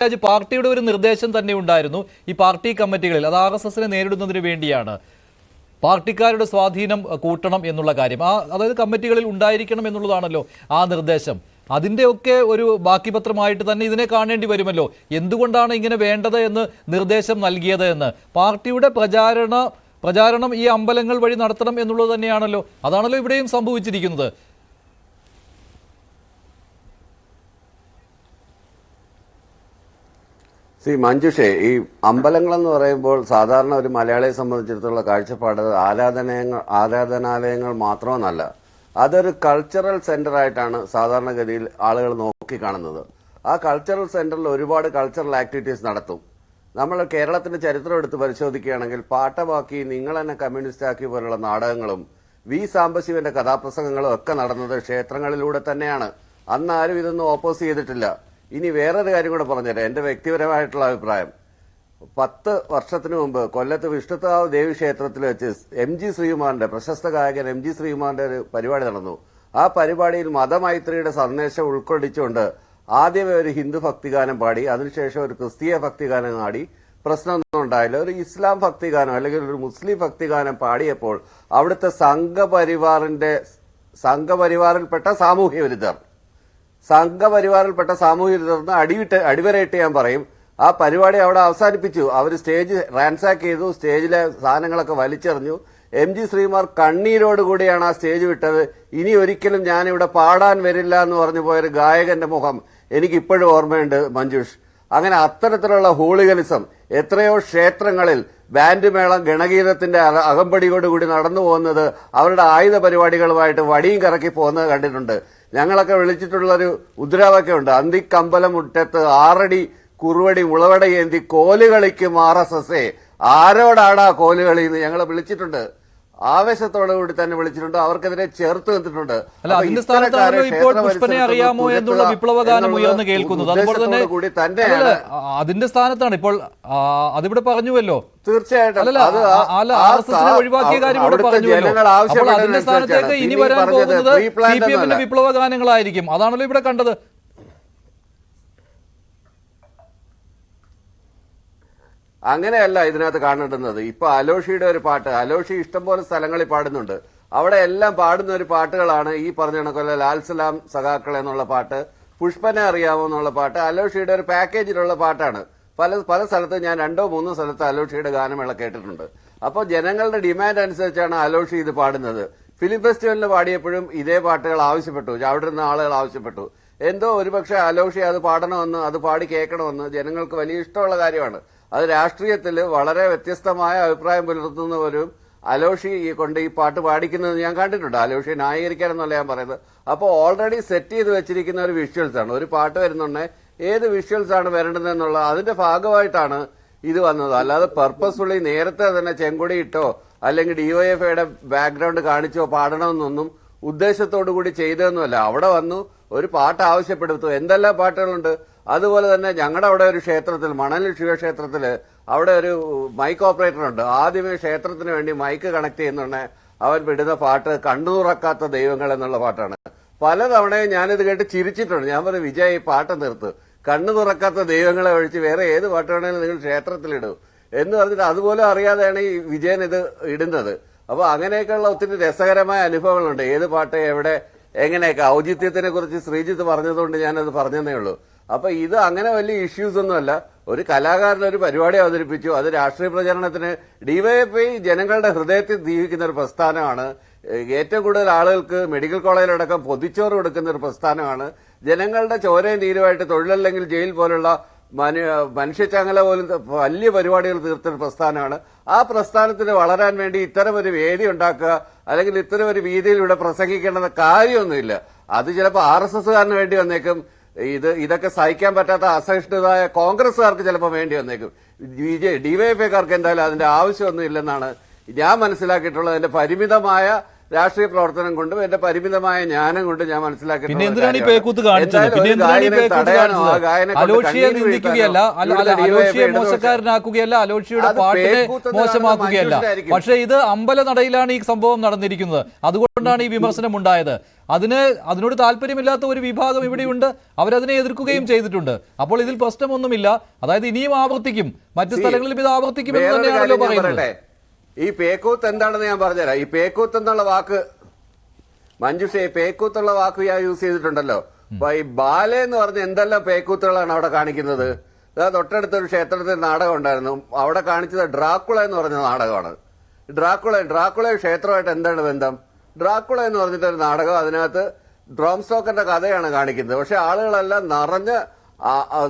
പാർട്ടിയുടെ ഒരു നിർദ്ദേശം തന്നെ ഉണ്ടായിരുന്നു. ഈ പാർട്ടി കമ്മിറ്റികളിൽ അത് RSSനെ നേരിടുന്നതിന് വേണ്ടിയാണ് പാർട്ടിക്കാരുടെ സ്വാധീനം കൂട്ടണം എന്നുള്ള കാര്യം. അതായത് കമ്മിറ്റികളിൽ ഉണ്ടായിരിക്കണം എന്നുള്ളതാണല്ലോ ആ നിർദ്ദേശം. അതിൻ്റെയൊക്കെ ഒരു ബാക്കി പത്രമായിട്ട് തന്നെ ഇതിനെ കാണേണ്ടി വരുമല്ലോ. എന്തുകൊണ്ടാണ് ഇങ്ങനെ വേണ്ടത് എന്ന് നിർദ്ദേശം നൽകിയത് എന്ന്. പാർട്ടിയുടെ പ്രചാരണം ഈ അമ്പലങ്ങൾ വഴി നടത്തണം എന്നുള്ളത് തന്നെയാണല്ലോ. അതാണല്ലോ ഇവിടെയും സംഭവിച്ചിരിക്കുന്നത്. മഞ്ജുഷേ, ഈ അമ്പലങ്ങളെന്ന് പറയുമ്പോൾ സാധാരണ ഒരു മലയാളിയെ സംബന്ധിച്ചിടത്തോളം കാഴ്ചപ്പാട് ആരാധനാലയങ്ങൾ മാത്രമെന്നല്ല, അതൊരു കൾച്ചറൽ സെന്റർ ആയിട്ടാണ് സാധാരണഗതിയിൽ ആളുകൾ നോക്കിക്കാണുന്നത്. ആ കൾച്ചറൽ സെന്ററിൽ ഒരുപാട് കൾച്ചറൽ ആക്ടിവിറ്റീസ് നടത്തും. നമ്മൾ കേരളത്തിന്റെ ചരിത്രം എടുത്ത് പരിശോധിക്കുകയാണെങ്കിൽ പാട്ടമാക്കി, നിങ്ങൾ എന്നെ കമ്മ്യൂണിസ്റ്റ് ആക്കി പോലുള്ള നാടകങ്ങളും വി സാംബശിവന്റെ കഥാപ്രസംഗങ്ങളും ഒക്കെ നടന്നത് ക്ഷേത്രങ്ങളിലൂടെ തന്നെയാണ്. അന്ന് ആരും ഇതൊന്നും ഓപ്പോസ് ചെയ്തിട്ടില്ല. ഇനി വേറൊരു കാര്യം കൂടെ പറഞ്ഞുതരാം, എന്റെ വ്യക്തിപരമായിട്ടുള്ള അഭിപ്രായം. 10 വർഷത്തിനു മുമ്പ് കൊല്ലത്ത് വിഷ്ണുത്താവ് ദേവി ക്ഷേത്രത്തിൽ വെച്ച് MG ശ്രീകുമാറിന്റെ, പ്രശസ്ത ഗായകൻ MG ശ്രീകുമാറിന്റെ ഒരു പരിപാടി നടന്നു. ആ പരിപാടിയിൽ മതമൈത്രിയുടെ സന്ദേശം ഉൾക്കൊള്ളിച്ചുകൊണ്ട് ആദ്യമേ ഒരു ഹിന്ദു ഭക്തിഗാനം പാടി, അതിനുശേഷം ഒരു ക്രിസ്തീയ ഭക്തിഗാനം പാടി. പ്രശ്നമൊന്നും ഉണ്ടായില്ല. ഒരു ഇസ്ലാം ഭക്തിഗാനം അല്ലെങ്കിൽ ഒരു മുസ്ലിം ഭക്തിഗാനം പാടിയപ്പോൾ അവിടുത്തെ സംഘപരിവാറിൽപ്പെട്ട സാമൂഹ്യ വിരുദ്ധർന്ന് അടിവരയിട്ട് ഞാൻ പറയും. ആ പരിപാടി അവിടെ അവസാനിപ്പിച്ചു. അവർ സ്റ്റേജ് റാൻസാക്ക് ചെയ്തു, സ്റ്റേജിലെ സാധനങ്ങളൊക്കെ വലിച്ചെറിഞ്ഞു. MG ശ്രീകുമാർ കണ്ണീരോടുകൂടിയാണ് ആ സ്റ്റേജ് വിട്ടത്. ഇനി ഒരിക്കലും ഞാനിവിടെ പാടാൻ വരില്ല എന്ന് പറഞ്ഞു പോയൊരു ഗായകന്റെ മുഖം എനിക്ക് ഇപ്പോഴും ഓർമ്മയുണ്ട് മഞ്ജുഷ്. അങ്ങനെ അത്തരത്തിലുള്ള ഹൂളിഗനിസം എത്രയോ ക്ഷേത്രങ്ങളിൽ ബാൻഡ് മേളം ഗണഗീതത്തിന്റെ അകമ്പടിയോടുകൂടി നടന്നു പോകുന്നത്, അവരുടെ ആയുധ പരിപാടികളുമായിട്ട് വടിയും കറക്കി പോകുന്നത് കണ്ടിട്ടുണ്ട്. ഞങ്ങളൊക്കെ വിളിച്ചിട്ടുള്ളൊരു മുദ്രാവാക്യമുണ്ട്, അന്തിക്കമ്പലം മുറ്റത്ത് 6 അടി കുറുവടി മുളവടയേന്തി കോലുകളിക്കും RSS. ആരോടാണ് ആ കോലുകളി എന്ന് ഞങ്ങൾ വിളിച്ചിട്ടുണ്ട്. ആവേശത്തോടു കൂടി തന്നെ വിളിച്ചിട്ടുണ്ട്. അവർക്കെതിരെ ചേർത്ത് നിന്നിട്ടുണ്ട്. അതിന്റെ സ്ഥാനത്താണല്ലോ ഇപ്പോൾ പുഷ്പനെ അറിയാമോ എന്നുള്ള വിപ്ലവഗാനം ഉയർന്നു കേൾക്കുന്നത്. അതുപോലെ തന്നെ അതിന്റെ സ്ഥാനത്താണ് ഇപ്പോൾ അതിവിടെ പറഞ്ഞുവല്ലോ. തീർച്ചയായിട്ടും ഒഴിവാക്കിയ കാര്യം ഇവിടെ പറഞ്ഞുവല്ലോ. അപ്പോൾ അതിന്റെ സ്ഥാനത്തേക്ക് ഇനി വരാൻ പോകുന്നത് CPMന്റെ വിപ്ലവഗാനങ്ങളായിരിക്കും. അതാണല്ലോ ഇവിടെ കണ്ടത്. അങ്ങനെയല്ല ഇതിനകത്ത് കാണേണ്ടുന്നത്. ഇപ്പൊ അലോഷിയുടെ ഒരു പാട്ട്, അലോഷി ഇഷ്ടംപോലെ സ്ഥലങ്ങളിൽ പാടുന്നുണ്ട്. അവിടെ എല്ലാം പാടുന്ന ഒരു പാട്ടുകളാണ് ഈ പറഞ്ഞ കണക്കുള്ള ലാൽ സലാം സഖാക്കൾ എന്നുള്ള പാട്ട്, പുഷ്പനെ അറിയാമോ എന്നുള്ള പാട്ട്. അലോഷിയുടെ ഒരു പാക്കേജിലുള്ള പാട്ടാണ്. പല സ്ഥലത്ത് ഞാൻ 2-3 സ്ഥലത്ത് അലോഷിയുടെ ഗാനമേള കേട്ടിട്ടുണ്ട്. അപ്പോൾ ജനങ്ങളുടെ ഡിമാൻഡ് അനുസരിച്ചാണ് അലോഷി ഇത് പാടുന്നത്. ഫിലിം ഫെസ്റ്റിവലിന് പാടിയപ്പോഴും ഇതേ പാട്ടുകൾ ആവശ്യപ്പെട്ടു, അവിടെ ഇരുന്ന ആളുകൾ ആവശ്യപ്പെട്ടു. എന്തോ ഒരുപക്ഷെ അലോഷി അത് പാടണമെന്ന്, അത് പാടി കേൾക്കണമെന്ന് ജനങ്ങൾക്ക് വലിയ ഇഷ്ടമുള്ള കാര്യമാണ്. അത് രാഷ്ട്രീയത്തിൽ വളരെ വ്യത്യസ്തമായ അഭിപ്രായം പുലർത്തുന്നവരും അലോഷി കൊണ്ട് ഈ പാട്ട് പാടിക്കുന്നത് ഞാൻ കണ്ടിട്ടുണ്ട്. അലോഷിയെ ന്യായീകരിക്കാനെന്നല്ല ഞാൻ പറയുന്നത്. അപ്പോൾ ഓൾറെഡി സെറ്റ് ചെയ്ത് വെച്ചിരിക്കുന്ന ഒരു വിഷ്വൽസ് ആണ്. ഒരു പാട്ട് വരുന്നുണ്ടെങ്കിൽ ഏത് വിഷ്വൽസ് ആണ് വരേണ്ടതെന്നുള്ള അതിന്റെ ഭാഗമായിട്ടാണ് ഇത് വന്നത്. അല്ലാതെ പർപ്പസ്ഫുള്ളി നേരത്തെ തന്നെ ചെങ്കൊടി ഇട്ടോ അല്ലെങ്കിൽ DYFIയുടെ ബാക്ക്ഗ്രൗണ്ട് കാണിച്ചോ പാടണമെന്നൊന്നും ഉദ്ദേശത്തോടു കൂടി ചെയ്തതൊന്നുമല്ല. അവിടെ വന്നു ഒരു പാട്ട് ആവശ്യപ്പെടുത്തു. എന്തെല്ലാം പാട്ടുകളുണ്ട്. അതുപോലെ തന്നെ ഞങ്ങളുടെ അവിടെ ഒരു ക്ഷേത്രത്തിൽ, മണലിൽ ശിവക്ഷേത്രത്തില്, അവിടെ ഒരു മൈക്ക് ഓപ്പറേറ്റർ ഉണ്ട്. ആദ്യമേ ക്ഷേത്രത്തിന് വേണ്ടി മൈക്ക് കണക്ട് ചെയ്യുന്നുണ്ടെ അവൻ വിടുന്ന പാട്ട് കണ്ണു തുറക്കാത്ത ദൈവങ്ങൾ എന്നുള്ള പാട്ടാണ്. പലതവണയും ഞാനിത് കേട്ട് ചിരിച്ചിട്ടുണ്ട്. ഞാൻ പറയും, വിജയ് ഈ പാട്ട് നിർത്ത്, കണ്ണു തുറക്കാത്ത ദൈവങ്ങളെ ഒഴിച്ച് വേറെ ഏത് പാട്ട് വേണമെങ്കിലും നിങ്ങൾ ക്ഷേത്രത്തിലിടൂ എന്ന് പറഞ്ഞിട്ട് അതുപോലും അറിയാതെയാണ് ഈ വിജയൻ ഇത് ഇടുന്നത്. അപ്പൊ അങ്ങനെയൊക്കെയുള്ള ഒത്തിരി രസകരമായ അനുഭവങ്ങളുണ്ട്. ഏത് പാട്ട് എവിടെ എങ്ങനെയൊക്കെ. ഔചിത്യത്തിനെ കുറിച്ച് ശ്രീജിത്ത് പറഞ്ഞതുകൊണ്ട് ഞാനത് പറഞ്ഞതേ ഉള്ളൂ. അപ്പൊ ഇത് അങ്ങനെ വലിയ ഇഷ്യൂസ് ഒന്നുമല്ല. ഒരു കലാകാരൻ ഒരു പരിപാടി അവതരിപ്പിച്ചു, അത് രാഷ്ട്രീയ പ്രചരണത്തിന്. DYFI ജനങ്ങളുടെ ഹൃദയത്തിൽ ജീവിക്കുന്ന ഒരു പ്രസ്ഥാനമാണ്. ഏറ്റവും കൂടുതൽ ആളുകൾക്ക് മെഡിക്കൽ കോളേജിലടക്കം പൊതിച്ചോറ് കൊടുക്കുന്ന ഒരു പ്രസ്ഥാനമാണ്. ജനങ്ങളുടെ ചോരയും നീരുമായിട്ട് തൊഴിലല്ലെങ്കിൽ ജയിൽ പോലുള്ള മനുഷ്യച്ചങ്ങല പോലും വലിയ പരിപാടികൾ തീർത്തൊരു പ്രസ്ഥാനമാണ്. ആ പ്രസ്ഥാനത്തിന് വളരാൻ വേണ്ടി ഇത്തരം ഒരു വേദി ഉണ്ടാക്കുക അല്ലെങ്കിൽ ഇത്തരം ഒരു വീതിയിൽ ഇവിടെ പ്രസംഗിക്കേണ്ട കാര്യമൊന്നുമില്ല. അത് ചിലപ്പോൾ RSSകാരന് വേണ്ടി വന്നേക്കും. ഇതൊക്കെ സഹിക്കാൻ പറ്റാത്ത അസഹിഷ്ണുതായ കോൺഗ്രസുകാർക്ക് ചിലപ്പോൾ വേണ്ടി വന്നേക്കും. DYFIക്കാർക്ക് എന്തായാലും അതിന്റെ ആവശ്യമൊന്നും ഇല്ലെന്നാണ് ഞാൻ മനസ്സിലാക്കിയിട്ടുള്ളത്. എന്റെ പരിമിതമായ രാഷ്ട്രീയ പ്രവർത്തനം കൊണ്ടും എന്റെ പരിമിതമായ ജ്ഞാനം കൊണ്ടും ഞാൻ മനസ്സിലാക്കിയിട്ടുള്ളത്. മോശക്കാരനാക്കുകയല്ല, അലോഷിയുടെ പാട്ടിനെ മോശമാക്കുകയല്ല. പക്ഷേ ഇത് അമ്പലനടയിലാണ് ഈ സംഭവം നടന്നിരിക്കുന്നത്. അതുകൊണ്ടാണ് ഈ വിമർശനം ഉണ്ടായത്. അതിനോട് താല്പര്യമില്ലാത്ത ഒരു വിഭാഗം ഇവിടെയുണ്ട്. അവരതിനെ എതിർക്കുകയും ചെയ്തിട്ടുണ്ട്. അപ്പോൾ ഇതിൽ പ്രശ്നമൊന്നുമില്ല. അതായത് ഇനിയും ആവർത്തിക്കും, മറ്റു സ്ഥലങ്ങളിലും ഇത് ആവർത്തിക്കും എന്ന് വേറൊരു തന്നെയാണല്ലോ കാര്യം ഞാൻ പറയുന്നത്. പറയട്ടെ. ഈ പേക്കൂത്ത് എന്താണെന്ന് ഞാൻ പറഞ്ഞുതരാം. ഈ പേക്കൂത്ത് എന്നുള്ള വാക്ക് മഞ്ജുഷയെ പേക്കൂത്തുള്ള വാക്ക് ഞാൻ യൂസ് ചെയ്തിട്ടുണ്ടല്ലോ. അപ്പൊ ഈ ബാല എന്ന് പറഞ്ഞ എന്തെല്ലാം പേക്കൂത്തുകളാണ് അവിടെ കാണിക്കുന്നത്. അതായത് തൊട്ടടുത്തൊരു ക്ഷേത്രത്തിൽ നാടകം ഉണ്ടായിരുന്നു. അവിടെ കാണിച്ചത് ഡ്രാക്കുള എന്ന് പറഞ്ഞ നാടകമാണ്. ഡ്രാക്കുള ക്ഷേത്രമായിട്ട് എന്താണ് ബന്ധം? ഡ്രാക്കുള എന്ന് പറഞ്ഞിട്ടൊരു നാടകം, അതിനകത്ത് ഡ്രോം സ്റ്റോക്കറിന്റെ കഥയാണ് കാണിക്കുന്നത്. പക്ഷെ ആളുകളെല്ലാം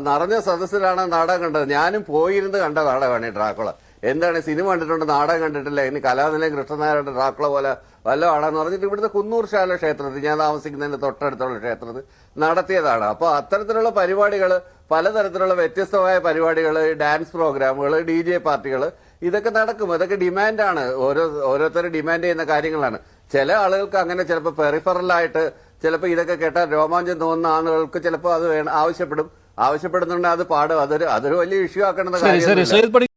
നിറഞ്ഞ സദസ്സിലാണ് നാടകം കണ്ടത്. ഞാനും പോയിരുന്ന് കണ്ട നാടകമാണ് ഈ ഡ്രാക്കുള. എന്താണ് സിനിമ കണ്ടിട്ടുണ്ട്, നാടകം കണ്ടിട്ടില്ല. ഇനി കലാനിലയം കൃഷ്ണനാരായണ ഡ്രാക്കുള പോലെ വല്ലതാണെന്ന് പറഞ്ഞിട്ട് ഇവിടുത്തെ കുന്നൂർശാല ക്ഷേത്രത്തിൽ, ഞാൻ താമസിക്കുന്നതിന്റെ തൊട്ടടുത്തുള്ള ക്ഷേത്രത്തിൽ നടത്തിയതാണ്. അപ്പൊ അത്തരത്തിലുള്ള പരിപാടികൾ, പലതരത്തിലുള്ള വ്യത്യസ്തമായ പരിപാടികൾ, ഡാൻസ് പ്രോഗ്രാമുകൾ, DJ പാർട്ടികൾ, ഇതൊക്കെ നടക്കും. ഇതൊക്കെ ഡിമാൻഡാണ്. ഓരോരുത്തരും ഡിമാൻഡ് ചെയ്യുന്ന കാര്യങ്ങളാണ്. ചില ആളുകൾക്ക് അങ്ങനെ ചിലപ്പോൾ പെറിഫറലായിട്ട് ചിലപ്പോൾ ഇതൊക്കെ കേട്ടാൽ രോമാഞ്ചം തോന്നുന്ന ആളുകൾക്ക് ചിലപ്പോൾ അത് ആവശ്യപ്പെടുന്നുണ്ടെങ്കിൽ അത് പാടും. അതൊരു വലിയ ഇഷ്യൂ ആക്കണമെന്ന കാര്യം.